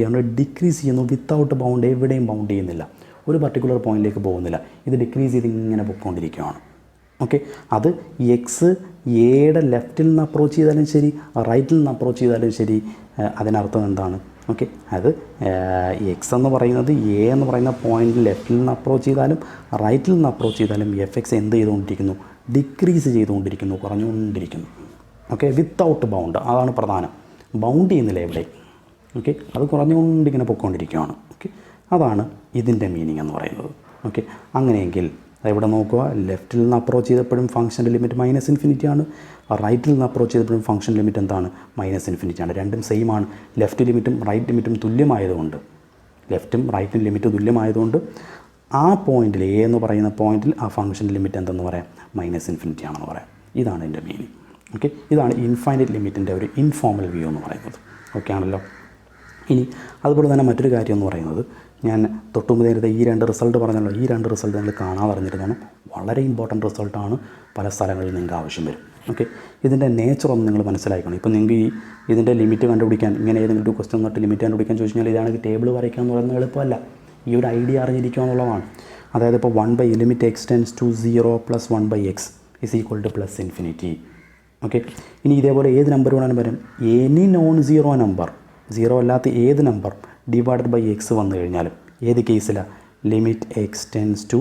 ആണ് ഡിക്രീസ് ചെയ്യുന്നു വിത്തൗട്ട് ബൗണ്ട്. എവിടെയും ബൗണ്ട് ചെയ്യുന്നില്ല, ഒരു പർട്ടിക്കുലർ പോയിൻറ്റിലേക്ക് പോകുന്നില്ല. ഇത് ഡിക്രീസ് ചെയ്ത് ഇങ്ങനെ പൊയ്ക്കൊണ്ടിരിക്കുകയാണ്. ഓക്കെ, അത് എക്സ് എയുടെ ലെഫ്റ്റിൽ നിന്ന് അപ്രോച്ച് ചെയ്താലും ശരി റൈറ്റിൽ നിന്ന് അപ്രോച്ച് ചെയ്താലും ശരി, അതിനർത്ഥം എന്താണ്? ഓക്കെ, അത് എക്സ് എന്ന് പറയുന്നത് എ എന്ന് പറയുന്ന പോയിൻറ്റിൽ ലെഫ്റ്റിൽ നിന്ന് അപ്രോച്ച് ചെയ്താലും റൈറ്റിൽ നിന്ന് അപ്രോച്ച് ചെയ്താലും എഫ് എക്സ് എന്ത് ചെയ്തുകൊണ്ടിരിക്കുന്നു? ഡിക്രീസ് ചെയ്തുകൊണ്ടിരിക്കുന്നു, കുറഞ്ഞുകൊണ്ടിരിക്കുന്നു. ഓക്കെ, വിത്തൗട്ട് ബൗണ്ട്, അതാണ് പ്രധാനം. ബൗണ്ട് ചെയ്യുന്നില്ല എവിടെ. ഓക്കെ, അത് കുറഞ്ഞുകൊണ്ടിങ്ങനെ പൊയ്ക്കൊണ്ടിരിക്കുകയാണ്. ഓക്കെ, അതാണ് ഇതിൻ്റെ മീനിങ് എന്ന് പറയുന്നത്. ഓക്കെ, അങ്ങനെയെങ്കിൽ ഇവിടെ നോക്കുക, ലെഫ്റ്റിൽ നിന്ന് അപ്രോച്ച് ചെയ്തപ്പോഴും ഫംഗ്ഷൻ്റെ ലിമിറ്റ് മൈനസ് ഇൻഫിനിറ്റി ആണ്, റൈറ്റിൽ നിന്ന് അപ്രോച്ച് ചെയ്തപ്പോഴും ഫംഗ്ഷൻ ലിമിറ്റ് എന്താണ്? മൈനസ് ഇൻഫിനിറ്റി ആണ്. രണ്ടും സെയിം ആണ്. ലെഫ്റ്റ് ലിമിറ്റും റൈറ്റ് ലിമിറ്റും തുല്യമായതുകൊണ്ട്, ലെഫ്റ്റും റൈറ്റും ലിമിറ്റ് തുല്യമായതുകൊണ്ട് ആ പോയിൻറ്റിൽ, എ എന്ന് പറയുന്ന പോയിൻറ്റിൽ ആ ഫംഗ്ഷൻ്റെ ലിമിറ്റ് എന്തെന്ന് പറയാം? മൈനസ് ഇൻഫിനിറ്റി ആണെന്ന് പറയാം. ഇതാണ് എൻ്റെ മീനിങ്. ഓക്കെ, ഇതാണ് ഇൻഫൈനൈറ്റ് ലിമിറ്റിൻ്റെ ഒരു ഇൻഫോർമൽ വ്യൂ എന്ന് പറയുന്നത്. ഓക്കെ ആണല്ലോ? ഇനി അതുപോലെ തന്നെ മറ്റൊരു കാര്യം എന്ന് പറയുന്നത്, ഞാൻ തൊട്ടുമുമ്പ് നേരത്തെ ഈ രണ്ട് റിസൾട്ട് പറഞ്ഞല്ലോ, ഈ രണ്ട് റിസൾട്ട് നിങ്ങൾ കാണാതെ അറിഞ്ഞിരുന്നതാണ്. വളരെ ഇമ്പോർട്ടൻറ്റ് റിസൾട്ടാണ്. പല സ്ഥലങ്ങളിൽ നിങ്ങൾക്ക് ആവശ്യം വരും. ഓക്കെ, ഇതിൻ്റെ നേച്ചർ ഒന്ന് നിങ്ങൾ മനസ്സിലാക്കണം. ഇപ്പോൾ നിങ്ങൾക്ക് ഇതിൻ്റെ ലിമിറ്റ് കണ്ടുപിടിക്കാൻ, ഇങ്ങനെ ഏതെങ്കിലും ഒരു ക്വസ്റ്റ്യൻ തൊട്ട് ലിമിറ്റ് കണ്ടുപിടിക്കാൻ ചോദിച്ചു കഴിഞ്ഞാൽ ഇതാണെങ്കിൽ ടേബിൾ വരയ്ക്കുക എന്ന് പറയുന്നത് എളുപ്പമല്ല. ഈ ഒരു ഐഡിയ അറിഞ്ഞിരിക്കുക എന്നുള്ളതാണ്. അതായത് ഇപ്പോൾ 1 limit x tends to 0 + 1/x is equal to plus infinity. Okay, ഇനി ഇതേപോലെ ഏത് നമ്പർ വേണമെങ്കിലും വരും. Any non zero number, zero അല്ലാത്ത ഏത് നമ്പർ ഡിവൈഡഡ് ബൈ എക്സ് വന്നു കഴിഞ്ഞാലും, ഏത് കേസിലാണ്? ലിമിറ്റ് എക്സ്റ്റെൻസ് ടു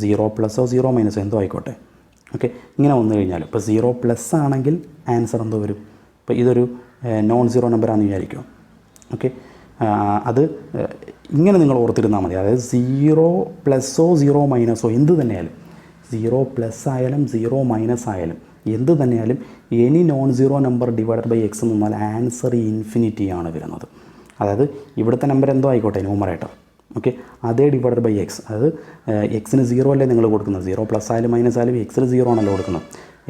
0 + 0 - എന്തോ ആയിക്കോട്ടെ. ഓക്കെ, ഇങ്ങനെ വന്നു കഴിഞ്ഞാൽ ഇപ്പോൾ 0+ ആണെങ്കിൽ ആൻസർ എന്തോ വരും? ഇപ്പോൾ ഇതൊരു നോൺ സീറോ നമ്പറാണെന്ന് വിചാരിക്കും. ഓക്കെ, അത് ഇങ്ങനെ നിങ്ങൾ ഓർത്തിരുന്നാൽ മതി. അതായത് 0+ഓ 0- എന്ത് തന്നെയായാലും, 0+ ആയാലും 0- ആയാലും എന്ത് തന്നെയാലും any non zero number divided by x എന്ന് പറഞ്ഞാൽ ആൻസർ ഇൻഫിനിറ്റിയാണ് വരുന്നത്. അതായത് ഇവിടുത്തെ നമ്പർ എന്തോ ആയിക്കോട്ടെ, ന്യൂമറേറ്റർ. ഓക്കെ, അതേ ഡിവൈഡഡ് ബൈ എക്സ്. അതായത് എക്സിന് 0 അല്ലേ നിങ്ങൾ കൊടുക്കുന്നത്? 0+ ആയാലും -ആയാലും എക്സിന് 0 ആണല്ലോ കൊടുക്കുന്നത്.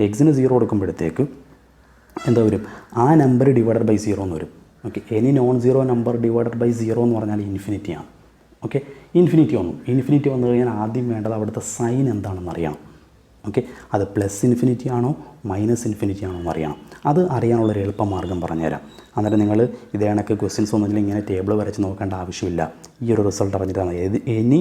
എക്സിന് 0 കൊടുക്കുമ്പോഴത്തേക്ക് എന്താ വരും, ആ നമ്പർ ഡിവൈഡഡ് ബൈ 0 എന്ന് വരും. Okay, any non zero number divided by 0 എന്ന് പറഞ്ഞാൽ ഇൻഫിനിറ്റിയാണ്. ഓക്കെ, ഇൻഫിനിറ്റി വന്നു കഴിഞ്ഞാൽ ആദ്യം വേണ്ടത് അവിടുത്തെ സൈൻ എന്താണെന്ന് അറിയണം. ഓക്കെ, അത് പ്ലസ് ഇൻഫിനിറ്റി ആണോ മൈനസ് ഇൻഫിനിറ്റി ആണോ എന്ന് അറിയണം. അത് അറിയാനുള്ളൊരു എളുപ്പമാർഗ്ഗം പറഞ്ഞുതരാം. അന്നേരം നിങ്ങൾ ഇതേ കണക്ക് ക്വസ്റ്റ്യൻസ് ഒന്നുമില്ല ഇങ്ങനെ ടേബിൾ വരച്ച് നോക്കേണ്ട ആവശ്യമില്ല. ഈ ഒരു റിസൾട്ട് അറിഞ്ഞിട്ടാണ് any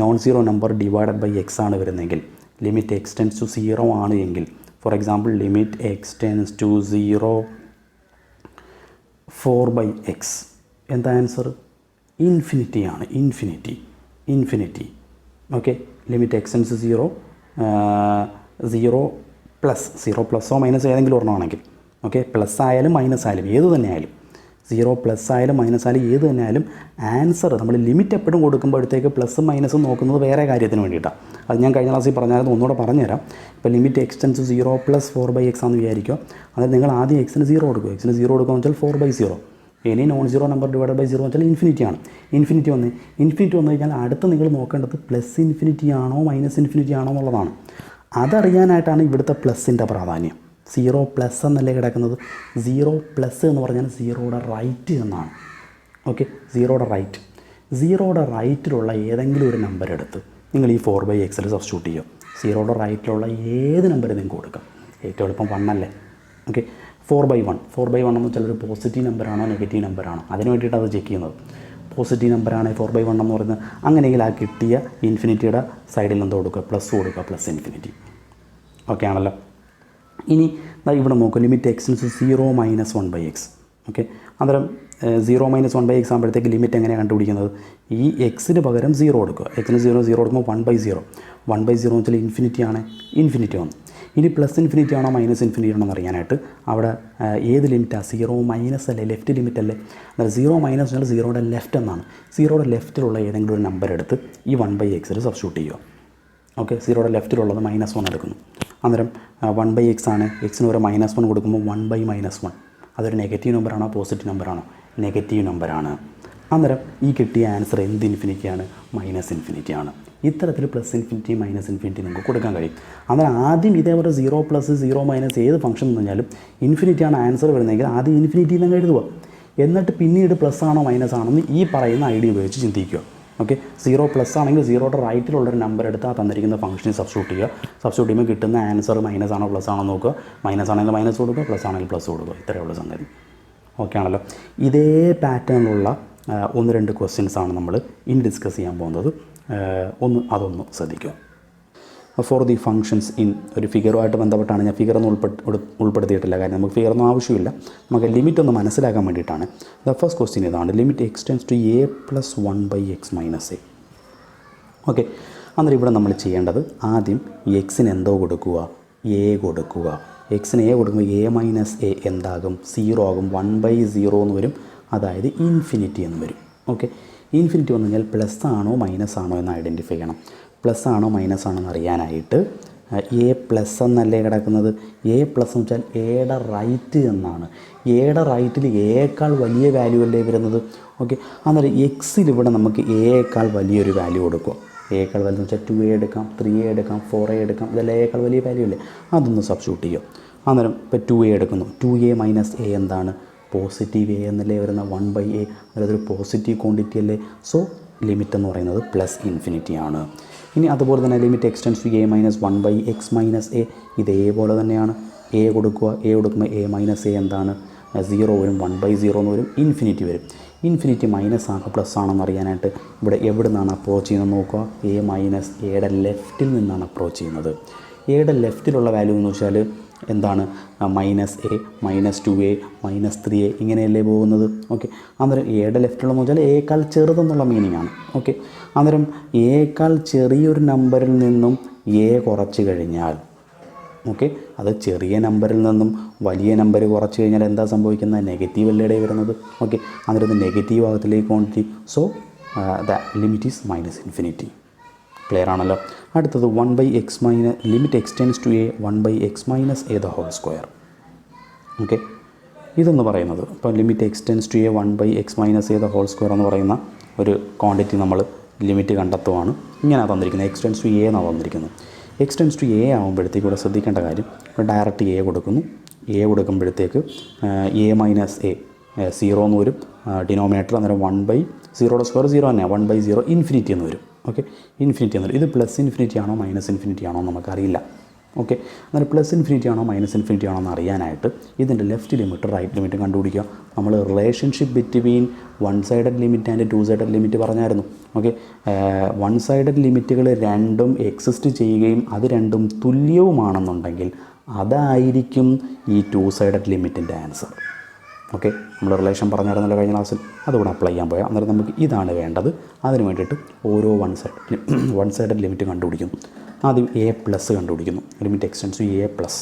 non zero number divided by x ആണ് വരുന്നതെങ്കിൽ, ലിമിറ്റ് എക്സ് ടെൻസ് ടു 0 ആണ് എങ്കിൽ, for example limit x tends to 0 4/x, എന്താ ആൻസർ? ഇൻഫിനിറ്റിയാണ്. Infinity. Okay, limit x tends 0 പ്ലസ്സോ മൈനസ് ഏതെങ്കിലും ഒരെണ്ണമാണെങ്കിൽ, ഓക്കെ, പ്ലസ് ആയാലും മൈനസ് ആയാലും ഏത് തന്നെ ആയാലും, 0 പ്ലസ് ആയാലും മൈനസ് ആയാലും ഏത് തന്നെ ആയാലും ആൻസർ നമ്മൾ ലിമിറ്റ് എപ്പോഴും കൊടുക്കുമ്പോഴത്തേക്ക് പ്ലസ്സും മൈനസും നോക്കുന്നത് വേറെ കാര്യത്തിന് വേണ്ടിയിട്ടാണ്. അത് ഞാൻ കഴിഞ്ഞ ക്ലാസ്സിൽ പറഞ്ഞായിരുന്നു, ഒന്നുകൂടെ പറഞ്ഞുതരാം. ഇപ്പോൾ ലിമിറ്റ് എക്സ് ടെൻസ് 0 + 4/x ആണെന്ന് വിചാരിക്കുക. അതായത് നിങ്ങൾ ആദ്യം എക്സിന് 0 കൊടുക്കുക. എക്സിന് 0 കൊടുക്കുകയെന്ന് വെച്ചാൽ 4/0. ഇനി non zero number divide by 0 വെച്ചാൽ ഇൻഫിനിറ്റിയാണ്. ഇൻഫിനിറ്റി വന്നു കഴിഞ്ഞാൽ അടുത്ത് നിങ്ങൾ നോക്കേണ്ടത് പ്ലസ് ഇൻഫിനിറ്റി ആണോ മൈനസ് ഇൻഫിനിറ്റി ആണോ എന്നുള്ളതാണ്. അതറിയാനായിട്ടാണ് ഇവിടുത്തെ പ്ലസിൻ്റെ പ്രാധാന്യം. 0 പ്ലസ് എന്നല്ലേ കിടക്കുന്നത്. 0 പ്ലസ് എന്ന് പറഞ്ഞാൽ 0യുടെ റൈറ്റ് എന്നാണ്. ഓക്കെ, 0യുടെ റൈറ്റിലുള്ള ഏതെങ്കിലും ഒരു നമ്പർ എടുത്ത് നിങ്ങൾ ഈ 4/x സബ്സ്റ്റിറ്റ്യൂട്ട് ചെയ്യുക. 0യുടെ റൈറ്റിലുള്ള ഏത് നമ്പർ നിങ്ങൾക്ക് കൊടുക്കാം. ഏറ്റവും എളുപ്പം 1 അല്ലേ. ഓക്കെ, 4/1 എന്ന് വെച്ചാൽ ഒരു പോസിറ്റീവ് നമ്പറാണോ നെഗറ്റീവ് നമ്പറാണോ അതിന് വേണ്ടിയിട്ടാണ് അത് ചെക്ക് ചെയ്യുന്നത്. പോസിറ്റീവ് നമ്പറാണ് 4/1 എന്ന് പറയുന്നത്. അങ്ങനെയെങ്കിൽ ആ കിട്ടിയ ഇൻഫിനിറ്റിയുടെ സൈഡിൽ എന്തോ കൊടുക്കുക, പ്ലസ് കൊടുക്കുക, പ്ലസ് ഇൻഫിനിറ്റി. ഓക്കെ ആണല്ലോ. ഇനി ഇവിടെ നോക്കുക, ലിമിറ്റ് എക്സ് 0 - 1/x. ഓക്കെ, അന്നേരം 0 - 1/x ആകുമ്പോഴത്തേക്ക് ലിമിറ്റ് എങ്ങനെയാണ് കണ്ടുപിടിക്കുന്നത്? ഈ എക്സിന് പകരം 0 കൊടുക്കുക. എക്സിന് 0 കൊടുക്കുമ്പോൾ 1/0 എന്ന് വെച്ചാൽ ഇൻഫിനിറ്റി വന്നു. ഇനി പ്ലസ് ഇൻഫിനിറ്റി ആണോ മൈനസ് ഇൻഫിനിറ്റി ആണോ എന്ന് അറിയാനായിട്ട് അവിടെ ഏത് ലിമിറ്റാണ്? 0 മൈനസ് അല്ലേ, ലെഫ്റ്റ് ലിമിറ്റ് അല്ലേ. അതായത് 0 മൈനസ് എന്നാൽ 0യുടെ ലെഫ്റ്റ് എന്നാണ്. 0യുടെ ലെഫ്റ്റിലുള്ള ഏതെങ്കിലും ഒരു നമ്പർ എടുത്ത് ഈ 1/x സബ്സ്റ്റിറ്റ്യൂട്ട് ചെയ്യുക. ഓക്കെ, 0യുടെ ലെഫ്റ്റിലുള്ളത് -1 എടുക്കുന്നു. അന്നേരം 1/x ആണ്. എക്സിന് ഒരു -1 കൊടുക്കുമ്പോൾ 1/-1. അതൊരു നെഗറ്റീവ് നമ്പറാണോ പോസിറ്റീവ് നമ്പറാണോ? നെഗറ്റീവ് നമ്പറാണ്. അന്നേരം ഈ കിട്ടിയ ആൻസർ എന്ത് ഇൻഫിനിറ്റിയാണ്? മൈനസ് ഇൻഫിനിറ്റിയാണ്. ഇത്തരത്തിൽ പ്ലസ് ഇൻഫിനിറ്റി മൈനസ് ഇൻഫിനിറ്റി നിങ്ങൾക്ക് കൊടുക്കാൻ കഴിയും. അന്നേരം ആദ്യം ഇതേപോലെ 0 + 0 - ഏത് ഫംഗ്ഷൻ എന്ന് പറഞ്ഞാലും ഇൻഫിനിറ്റിയാണ് ആൻസർ വരുന്നതെങ്കിൽ ആദ്യം ഇൻഫിനിറ്റി എന്ന് എഴുതുക. എന്നിട്ട് പിന്നീട് പ്ലസ് ആണോ മൈനസ് ആണോ എന്ന് ഈ പറയുന്ന ഐഡിയ ഉപയോഗിച്ച് ചിന്തിക്കുക. ഓക്കെ, 0 പ്ലസ് ആണെങ്കിൽ 0യുടെ റൈറ്റിലുള്ളൊരു നമ്പർ എടുത്ത് ആ തന്നിരിക്കുന്ന ഫംഗ്ഷനെ സബ്സ്റ്റിറ്റ്യൂട്ട് ചെയ്യുമ്പോൾ കിട്ടുന്ന ആൻസർ മൈനസ് ആണോ പ്ലസ് ആണോ നോക്കുക. മൈനസ് ആണെങ്കിൽ മൈനസ് കൊടുക്കുക, പ്ലസ് ആണെങ്കിൽ പ്ലസ് കൊടുക്കുക. ഇത്രയേ ഉള്ളൂ സംഗതി. ഓക്കെ ആണല്ലോ. ഇതേ പാറ്റേണിലുള്ള 1-2 ക്വസ്റ്റ്യൻസാണ് നമ്മൾ ഇനി ഡിസ്കസ് ചെയ്യാൻ പോകുന്നത്. അതൊന്ന് ശ്രദ്ധിക്കുക. ഫോർ ദി ഫങ്ഷൻസ് ഇൻ ഒരു ഫിഗറുമായിട്ട് ബന്ധപ്പെട്ടാണ്. ഞാൻ ഫിഗറൊന്നും ഉൾപ്പെടുത്തിയിട്ടില്ല, കാര്യം നമുക്ക് ഫിഗറൊന്നും ആവശ്യമില്ല. നമുക്ക് ലിമിറ്റ് ഒന്ന് മനസ്സിലാക്കാൻ വേണ്ടിയിട്ടാണ്. ദ ഫസ്റ്റ് ക്വസ്റ്റ്യൻ ഇതാണ്, limit x tends to a + 1/x - a. Okay, അന്നേരം ഇവിടെ നമ്മൾ ചെയ്യേണ്ടത് ആദ്യം എക്സിന് എന്തോ കൊടുക്കുക, a കൊടുക്കുക. എക്സിന് a കൊടുക്കുമ്പോൾ a - a എന്താകും? 0 ആകും. 1/0 എന്ന് വരും, അതായത് ഇൻഫിനിറ്റി എന്ന് വരും. ഓക്കെ, ഇൻഫിനിറ്റി വന്നു കഴിഞ്ഞാൽ പ്ലസ് ആണോ മൈനസ് ആണോ എന്ന് ഐഡൻറ്റിഫൈ ചെയ്യണം. പ്ലസ് ആണോ മൈനസ് ആണോ എന്ന് അറിയാനായിട്ട് എ പ്ലസ് എന്നല്ലേ കിടക്കുന്നത്. എ പ്ലസ് എന്ന് വെച്ചാൽ എയുടെ റൈറ്റ് എന്നാണ്. എയുടെ റൈറ്റിൽ എയേക്കാൾ വലിയ വാല്യൂ അല്ലേ വരുന്നത്. ഓക്കെ, അന്നേരം എക്സിൽ ഇവിടെ നമുക്ക് എയേക്കാൾ വലിയൊരു വാല്യൂ കൊടുക്കുക. എയേക്കാൾ വലുതെന്ന് വെച്ചാൽ 2a എടുക്കാം, 3a എടുക്കാം, 4a എടുക്കാം. ഇതെല്ലാം എയേക്കാൾ വലിയ വാല്യൂ അല്ലേ, അതൊന്ന് സബ്സ്റ്റിറ്റ്യൂട്ട് ചെയ്യുക. അന്നേരം ഇപ്പോൾ 2a എടുക്കുന്നു. 2a - a എന്താണ്? പോസിറ്റീവ് a എന്നല്ലേ വരുന്ന 1/a. അതായത് ഒരു പോസിറ്റീവ് ക്വാണ്ടിറ്റി അല്ലേ. സോ ലിമിറ്റ് എന്ന് പറയുന്നത് പ്ലസ് ഇൻഫിനിറ്റി ആണ്. ഇനി അതുപോലെ തന്നെ limit x tends to a - 1/x - a ഇതേപോലെ തന്നെയാണ്. a കൊടുക്കുക. a കൊടുക്കുമ്പോൾ a - a എന്താണ്? 0 വരും, 1/0 എന്ന് വരും, ഇൻഫിനിറ്റി വരും. ഇൻഫിനിറ്റി മൈനസ് ആണോ പ്ലസ് ആണെന്ന് അറിയാനായിട്ട് ഇവിടെ എവിടെ നിന്നാണ് അപ്രോച്ച് ചെയ്യുന്നത് നോക്കുക. a - aയുടെ ലെഫ്റ്റിൽ നിന്നാണ് അപ്രോച്ച് ചെയ്യുന്നത്. എയുടെ ലെഫ്റ്റിലുള്ള വാല്യൂ എന്ന് വെച്ചാൽ എന്താണ്? -a -2a -3a ഇങ്ങനെയല്ലേ പോകുന്നത്. ഓക്കെ, അന്നേരം എയുടെ ലെഫ്റ്റിലെന്ന് വെച്ചാൽ എയേക്കാൾ ചെറുതെന്നുള്ള മീനിങ് ആണ്. ഓക്കെ, അന്നേരം എയേക്കാൾ ചെറിയൊരു നമ്പറിൽ നിന്നും എ കുറച്ച് കഴിഞ്ഞാൽ, ഓക്കെ, അത് ചെറിയ നമ്പറിൽ നിന്നും വലിയ നമ്പർ കുറച്ച് കഴിഞ്ഞാൽ എന്താ സംഭവിക്കുന്നത്? നെഗറ്റീവ് അല്ലേ വരുന്നത്. ഓക്കെ, അന്നേരം ഇത് നെഗറ്റീവ് ഭാഗത്തിലേക്ക് quantity. So the limit is minus infinity. Clear ആണല്ലോ. അടുത്തത് 1/x limit x tends to a 1/x - a the whole square. Okay, ഇതെന്ന് പറയുന്നത് ഇപ്പോൾ limit x tends to a 1/x - a the whole square എന്ന് പറയുന്ന ഒരു quantity നമ്മൾ limit കണ്ടെത്തുവാണ്. ഇങ്ങനെ തന്നിരിക്കുന്നത്. എക്സ് ടെൻസ് ടു a എന്നാണ് തന്നിരിക്കുന്നത്. എക്സ് ടെൻസ് ടു എ ആകുമ്പോഴത്തേക്ക് ഇവിടെ ശ്രദ്ധിക്കേണ്ട കാര്യം ഇവിടെ ഡയറക്റ്റ് എ കൊടുക്കുന്നു. എ കൊടുക്കുമ്പോഴത്തേക്ക് എ മൈനസ് എ 0 എന്ന് വരും. ഡിനോമിനേറ്റർ അന്നേരം 1/0 സ്ക്വയർ 0 തന്നെ 1/0 ഇൻഫിനിറ്റി എന്ന് വരും. ഓക്കെ, ഇൻഫിനിറ്റി എന്ന് വരും. ഇത് പ്ലസ് ഇൻഫിനിറ്റി ആണോ മൈനസ് ഇൻഫിനിറ്റി ആണോ നമുക്കറിയില്ല. ഓക്കെ, അന്നേരം പ്ലസ് ഇൻഫിനിറ്റി ആണോ മൈനസ് ഇൻഫിനിറ്റി ആണോ എന്ന് അറിയാനായിട്ട് ഇതിൻ്റെ ലെഫ്റ്റ് ലിമിറ്റ് റൈറ്റ് ലിമിറ്റ് കണ്ടുപിടിക്കുക. നമ്മൾ relationship between one sided limit and to sided limit പറഞ്ഞായിരുന്നു. ഓക്കെ, വൺ സൈഡഡ് ലിമിറ്റുകൾ രണ്ടും എക്സിസ്റ്റ് ചെയ്യുകയും അത് രണ്ടും തുല്യവുമാണെന്നുണ്ടെങ്കിൽ അതായിരിക്കും ഈ ടു സൈഡഡ് ലിമിറ്റിൻ്റെ ആൻസർ. ഓക്കെ, നമ്മൾ റിലേഷൻ പറഞ്ഞായിരുന്നല്ലോ കഴിഞ്ഞ ക്ലാസ്സിൽ, അതുകൂടെ അപ്ലൈ ചെയ്യാൻ പോയാൽ അന്നേരം നമുക്ക് ഇതാണ് വേണ്ടത്. അതിന് വേണ്ടിയിട്ട് ഓരോ വൺ സൈഡഡ് ലിമിറ്റ് കണ്ടുപിടിക്കുന്നു. ആദ്യം എ പ്ലസ് കണ്ടുപിടിക്കുന്നു. Limit x tends to a plus.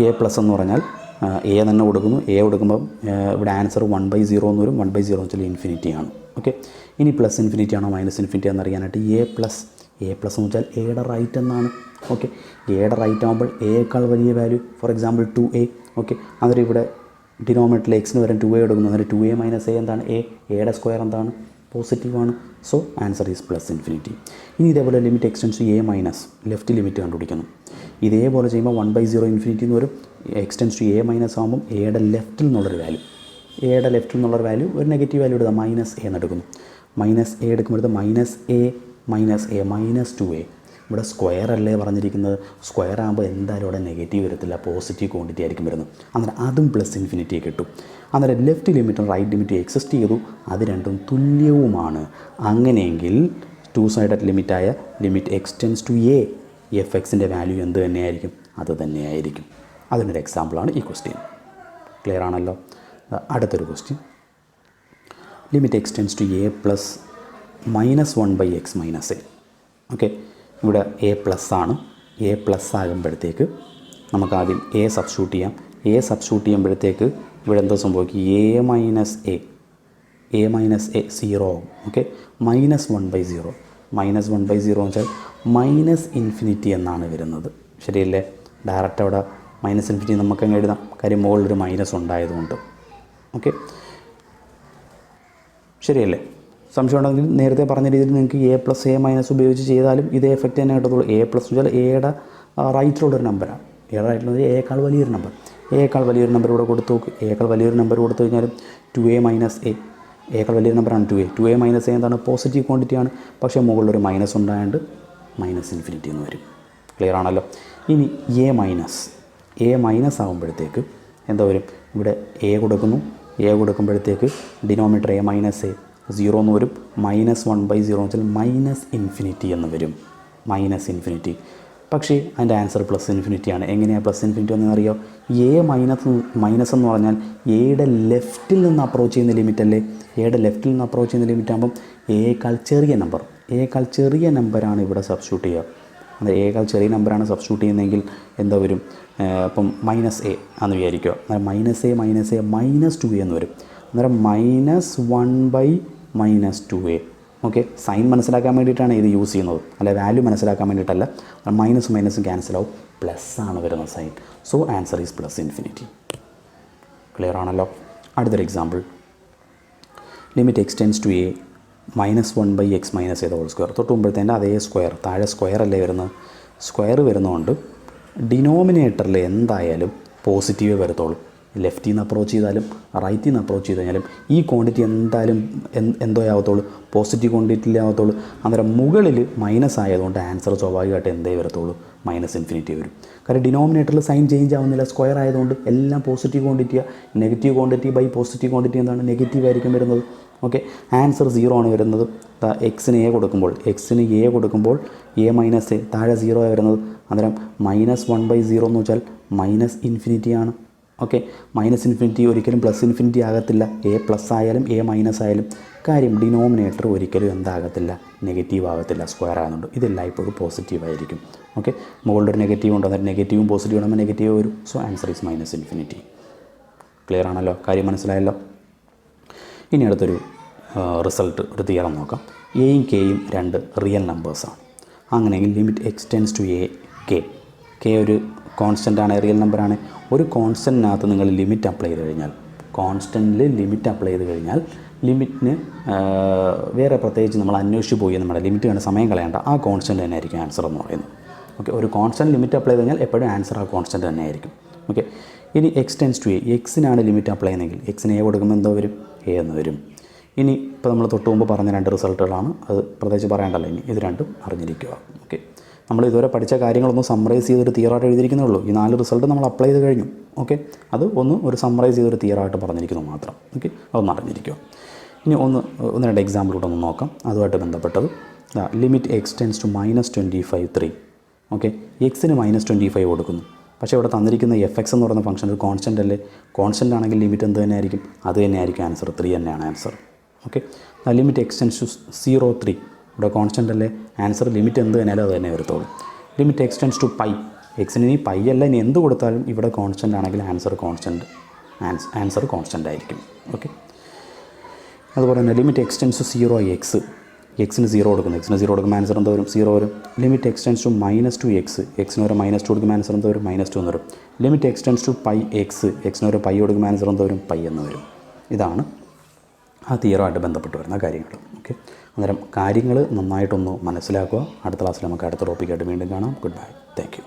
A plus എന്ന് പറഞ്ഞാൽ എ തന്നെ കൊടുക്കുന്നു. എ കൊടുക്കുമ്പോൾ ഇവിടെ ആൻസർ 1/0 എന്ന് വരും. 1/0 എന്ന് വെച്ചാൽ ഇൻഫിനിറ്റി ആണ്. ഓക്കെ, ഇനി പ്ലസ് ഇൻഫിനിറ്റി ആണോ മൈനസ് ഇൻഫിനിറ്റി എന്നറിയാനായിട്ട് എ പ്ലസ് എന്ന് വെച്ചാൽ എയുടെ റൈറ്റ് എന്നാണ്. ഓക്കെ, എയുടെ റൈറ്റ് ആകുമ്പോൾ എയേക്കാൾ വലിയ value, for example 2a. Okay, അന്നേരം ഇവിടെ ഡിനോമിനേറ്ററിൽ എക്സിന് വരാൻ 2a എടുക്കുന്നു. അന്നേരം 2a മൈനസ് എ എന്താണ്? എയുടെ സ്ക്വയർ എന്താണ്? പോസിറ്റീവാണ്. So answer is plus infinity. ഇനി ഇതേപോലെ limit x tends to a minus left limit കണ്ടുപിടിക്കുന്നു. ഇതേപോലെ ചെയ്യുമ്പോൾ 1/0 ഇൻഫിനിറ്റി എന്ന് വരും. എക്സ്റ്റെൻസ് ടു എ മൈനസ് ആകുമ്പം എയുടെ ലെഫ്റ്റിൽ നിന്നുള്ളൊരു വാല്യൂ ഒരു നെഗറ്റീവ് വാല്യൂ എടുക്കുക, മൈനസ് എ എന്നെടുക്കുന്നു. മൈനസ് എ എടുക്കുമ്പോഴത്തെ മൈനസ് എ -2a. ഇവിടെ സ്ക്വയർ അല്ലേ പറഞ്ഞിരിക്കുന്നത്. സ്ക്വയർ ആകുമ്പോൾ എന്തായാലും ഇവിടെ നെഗറ്റീവ് വരത്തില്ല, പോസിറ്റീവ് ക്വാണ്ടിറ്റി ആയിരിക്കും വരുന്നത്. അന്നേരം അതും പ്ലസ് ഇൻഫിനിറ്റി കിട്ടും. അന്നേരം ലെഫ്റ്റ് ലിമിറ്റും റൈറ്റ് ലിമിറ്റും എക്സിസ്റ്റ് ചെയ്തു, അത് രണ്ടും തുല്യവുമാണ്. അങ്ങനെയെങ്കിൽ ടു സൈഡഡ് ലിമിറ്റായ limit x tends to a f എക്സിൻ്റെ വാല്യൂ എന്ത് തന്നെയായിരിക്കും? അത് തന്നെയായിരിക്കും. അതിനൊരു എക്സാമ്പിളാണ് ഈ ക്വസ്റ്റ്യൻ. ക്ലിയർ ആണല്ലോ? അടുത്തൊരു question, limit x tends to a plus -1/x minus a. Okay, ഇവിടെ എ പ്ലസ് ആണ്. എ പ്ലസ് ആകുമ്പോഴത്തേക്ക് നമുക്കാദ്യം എ സബ്സ്റ്റിറ്റ്യൂട്ട് ചെയ്യാം. എ സബ്സ്റ്റിറ്റ്യൂട്ട് ചെയ്യുമ്പോഴത്തേക്ക് ഇവിടെ എന്താ സംഭവിക്കും? എ മൈനസ് എ 0 ആവും. ഓക്കെ, -1/0 എന്ന് വെച്ചാൽ മൈനസ് ഇൻഫിനിറ്റി എന്നാണ് വരുന്നത്. ശരിയല്ലേ? ഡയറക്റ്റ് അവിടെ മൈനസ് ഇൻഫിനിറ്റി നമുക്കങ്ങ് എഴുതാം, കാര്യം മുകളിലൊരു മൈനസ് ഉണ്ടായതുകൊണ്ട്. ഓക്കെ, ശരിയല്ലേ? സംശയം ഉണ്ടെങ്കിൽ നേരത്തെ പറഞ്ഞ രീതിയിൽ നിങ്ങൾക്ക് എ പ്ലസ് എ മൈനസ് ഉപയോഗിച്ച് ചെയ്താലും ഇതേ എഫക്റ്റ് തന്നെ കിട്ടത്തുള്ളൂ. എ പ്ലസ് എന്ന് വെച്ചാൽ എയുടെ റൈറ്റിലുള്ളൊരു നമ്പറാണ്. എയുടെ റൈറ്റിലുള്ള എയേക്കാൾ വലിയൊരു നമ്പർ. എയേക്കാൾ വലിയൊരു നമ്പർ ഇവിടെ കൊടുത്തു നോക്ക്. എയേക്കാൾ വലിയൊരു നമ്പർ കൊടുത്തു കഴിഞ്ഞാലും 2a മൈനസ് എ, എയേക്കാൾ വലിയൊരു നമ്പറാണ് 2a മൈനസ് എ എന്താണ്? പോസിറ്റീവ് ക്വാണ്ടിറ്റിയാണ്. പക്ഷേ മുകളിലൊരു മൈനസ് ഉണ്ടായതുകൊണ്ട് മൈനസ് ഇൻഫിനിറ്റി എന്ന് വരും. ക്ലിയർ ആണല്ലോ? ഇനി എ മൈനസ് ആകുമ്പോഴത്തേക്ക് എന്താ വരും? ഇവിടെ എ കൊടുക്കുന്നു. എ കൊടുക്കുമ്പോഴത്തേക്ക് ഡിനോമിനേറ്റർ എ മൈനസ് എ 0 എന്ന് വരും. -1/0 എന്ന് വെച്ചാൽ മൈനസ് ഇൻഫിനിറ്റി എന്ന് വരും. Minus infinity. പക്ഷേ അതിൻ്റെ ആൻസർ പ്ലസ് ഇൻഫിനിറ്റിയാണ്. എങ്ങനെയാണ് പ്ലസ് ഇൻഫിനിറ്റി എന്ന് അറിയോ? എ മൈനസ് എന്ന് പറഞ്ഞാൽ എയുടെ ലെഫ്റ്റിൽ നിന്ന് അപ്രോച്ച് ചെയ്യുന്ന ലിമിറ്റ് അല്ലേ? എയുടെ ലെഫ്റ്റിൽ നിന്ന് അപ്രോച്ച് ചെയ്യുന്ന ലിമിറ്റ് ആകുമ്പം എയേക്കാൾ ചെറിയ നമ്പറാണ് ഇവിടെ സബ്സ്റ്റിറ്റ്യൂട്ട് ചെയ്യുക. അത് എയേക്കാൾ ചെറിയ നമ്പറാണ് സബ്സ്റ്റിറ്റ്യൂട്ട് ചെയ്യുന്നതെങ്കിൽ എന്താ വരും? അപ്പം മൈനസ് എ ആണെന്ന് വിചാരിക്കുക. അന്നേരം -2a എന്ന് വരും. അന്നേരം -1/-2a. ഓക്കെ, സൈൻ മനസ്സിലാക്കാൻ വേണ്ടിയിട്ടാണ് ഇത് യൂസ് ചെയ്യുന്നത്, അല്ല വാല്യൂ മനസ്സിലാക്കാൻ വേണ്ടിയിട്ടല്ല. മൈനസും ക്യാൻസൽ ആവും, പ്ലസ് ആണ് വരുന്ന sign. So answer is plus infinity. Clear ആണല്ലോ? അടുത്തൊരു example, limit x tends to a -1/x minus a whole square. തൊട്ട് മുമ്പഴത്തേൻ്റെ അതേ സ്ക്വയർ, താഴെ സ്ക്വയർ അല്ലേ വരുന്നത്. സ്ക്വയർ വരുന്നതുകൊണ്ട് ഡിനോമിനേറ്ററിൽ എന്തായാലും പോസിറ്റീവേ വരത്തുള്ളൂ. ലെഫ്റ്റിൽ നിന്ന് അപ്രോച്ച് ചെയ്താലും റൈറ്റിൽ നിന്ന് അപ്രോച്ച് ചെയ്ത് കഴിഞ്ഞാലും ഈ ക്വാണ്ടിറ്റി എന്തായാലും എന്തോ ആവത്തുള്ളൂ, പോസിറ്റീവ് ക്വാണ്ടിറ്റിയിലേ ആവത്തുള്ളൂ. അന്നേരം മുകളിൽ മൈനസ് ആയതുകൊണ്ട് ആൻസർ സ്വാഭാവികമായിട്ട് എന്തേ വരത്തുള്ളൂ? മൈനസ് ഇൻഫിനിറ്റി വരും. കാരണം ഡിനോമിനേറ്ററിൽ സൈൻ ചേഞ്ച് ആവുന്നില്ല, സ്ക്വയർ ആയതുകൊണ്ട് എല്ലാം പോസിറ്റീവ് ക്വാണ്ടിറ്റിയാണ്. Negative quantity by positive quantity എന്താണ്? നെഗറ്റീവ് ആയിരിക്കും വരുന്നത്. ഓക്കെ, ആൻസർ 0 ആണ് വരുന്നത്. എക്സിന് എ കൊടുക്കുമ്പോൾ എ മൈനസ് എ താഴെ 0 ആണ് വരുന്നത്. അന്നേരം -1/0 എന്ന് വെച്ചാൽ മൈനസ് ഇൻഫിനിറ്റിയാണ്. ഓക്കെ, മൈനസ് ഇൻഫിനിറ്റി ഒരിക്കലും പ്ലസ് ഇൻഫിനിറ്റി ആകത്തില്ല. എ പ്ലസ് ആയാലും എ മൈനസ് ആയാലും കാര്യം ഡിനോമിനേറ്റർ ഒരിക്കലും എന്താകത്തില്ല? നെഗറ്റീവ് ആകത്തില്ല, സ്ക്വയർ ആകുന്നുണ്ട്. ഇതെല്ലാം ഇപ്പോഴും പോസിറ്റീവ് ആയിരിക്കും. ഓക്കെ, മുകളിലൊരു നെഗറ്റീവ് ഉണ്ട്, അന്നേരം നെഗറ്റീവും പോസിറ്റീവ് ആകുമ്പോൾ നെഗറ്റീവ് വരും. So answer is minus infinity. Clear ആണല്ലോ? കാര്യം മനസ്സിലായല്ലോ? ഇനി അടുത്തൊരു റിസൾട്ട്, ഒരു തിയറം നോക്കാം. എയും കെയും രണ്ട് റിയൽ നമ്പേഴ്സാണ്. അങ്ങനെയെങ്കിൽ limit x tends to a k ഒരു കോൺസ്റ്റൻ്റാണ്, റിയൽ നമ്പറാണ്. ഒരു കോൺസ്റ്റൻറ്റിനകത്ത് നിങ്ങൾ ലിമിറ്റ് അപ്ലൈ ചെയ്ത് കഴിഞ്ഞാൽ ലിമിറ്റിന് വേറെ പ്രത്യേകിച്ച് നമ്മൾ അന്വേഷിച്ച് പോയി നമ്മുടെ ലിമിറ്റ് കണ്ട് സമയം കളയേണ്ട, ആ കോൺസ്റ്റൻറ്റ് തന്നെ ആയിരിക്കും ആൻസർ എന്ന് പറയുന്നത്. ഓക്കെ, ഒരു കോൺസ്റ്റൻറ്റ് ലിമിറ്റ് അപ്ലൈ ചെയ്ത് കഴിഞ്ഞാൽ എപ്പോഴും ആൻസർ ആ കോൺസ്റ്റൻറ്റ് തന്നെ ആയിരിക്കും. ഓക്കെ, ഇനി എക്സ് ടെൻസ് ടു എ, എക്സിനാണ് ലിമിറ്റ് അപ്ലൈ ചെയ്യുന്നതെങ്കിൽ എക്സിന് എ കൊടുക്കുമ്പോൾ എന്തോ വരും, എ എന്ന് വരും. ഇനി ഇപ്പോൾ നമ്മൾ തൊട്ട് മുമ്പ് പറഞ്ഞ 2 റിസൾട്ടുകളാണ്, അത് പ്രത്യേകിച്ച് പറയേണ്ടല്ലോ. ഇനി ഇത് രണ്ടും അറിഞ്ഞിരിക്കുക. ഓക്കെ, നമ്മൾ ഇതുവരെ പഠിച്ച കാര്യങ്ങളൊന്നും സമ്മറൈസ് ചെയ്തൊരു തിയറായിട്ട് എഴുതിയിരിക്കുന്നേ ഉള്ളൂ. ഈ 4 റിസൾട്ട് നമ്മൾ അപ്ലൈ ചെയ്ത് കഴിഞ്ഞു. ഓക്കെ, അത് ഒരു സമ്മറൈസ് ചെയ്തൊരു തിയറായിട്ട് പറഞ്ഞിരിക്കുന്നു മാത്രം. ഓക്കെ, അതൊന്ന് അറിഞ്ഞിരിക്കുക. ഇനി ഒന്ന് 2 എക്സാമ്പിളൂടെ ഒന്ന് നോക്കാം അതുമായിട്ട് ബന്ധപ്പെട്ടത്. Limit x tends to -25 3. Okay, എക്സിന് -25 കൊടുക്കുന്നു. പക്ഷേ ഇവിടെ തന്നിരിക്കുന്ന എഫ് എക്സ് എന്ന് പറയുന്ന ഫംഗ്ഷൻ ഒരു കോൺസ്റ്റൻ്റ് അല്ലേ. കോൺസ്റ്റൻ്റ് ആണെങ്കിൽ ലിമിറ്റ് എന്ത് തന്നെ ആയിരിക്കും, അത് തന്നെ ആയിരിക്കും ആൻസർ. 3 തന്നെയാണ് answer. Okay, limit x tends to 0 3. ഇവിടെ കോൺസ്റ്റൻ്റ് അല്ലേ, ആൻസർ ലിമിറ്റ് എന്ത് തന്നെയാലും അത് തന്നെ വരത്തുള്ളൂ. Limit x tends to pi, എക്സിന് ഇനി പൈ അല്ല ഇനി എന്ത് കൊടുത്താലും ഇവിടെ കോൺസ്റ്റൻ്റ് ആണെങ്കിൽ ആൻസർ കോൺസ്റ്റൻ്റ് ആയിരിക്കും. ഓക്കെ, അതുപോലെ തന്നെ limit x tends to 0 x, എക്സിന് 0 കൊടുക്കുന്നു. എക്സിന് 0 കൊടുക്കുമ്പോൾ ആൻസർ എന്ത് വരും, 0 വരും. Limit x tends to -2 x, എക്സിന് ഒരു -2 കൊടുക്കുമ്പോൾ ആൻസർ എന്ത് വരും, -2 എന്ന് വരും. Limit x tends to pi x, എക്സിന് ഒരു പൈ കൊടുക്കുമ്പോൾ ആൻസർ എന്ത് വരും, പൈ എന്ന് വരും. ഇതാണ് ആ തിയറുമായിട്ട് ബന്ധപ്പെട്ട് വരുന്ന കാര്യങ്ങൾ. ഓക്കെ, അന്നേരം കാര്യങ്ങൾ നന്നായിട്ടൊന്ന് മനസ്സിലാക്കുക. അടുത്ത ക്ലാസ്സിൽ നമുക്ക് അടുത്ത ടോപ്പിക്കായിട്ട് വീണ്ടും കാണാം. Good bye, thank you.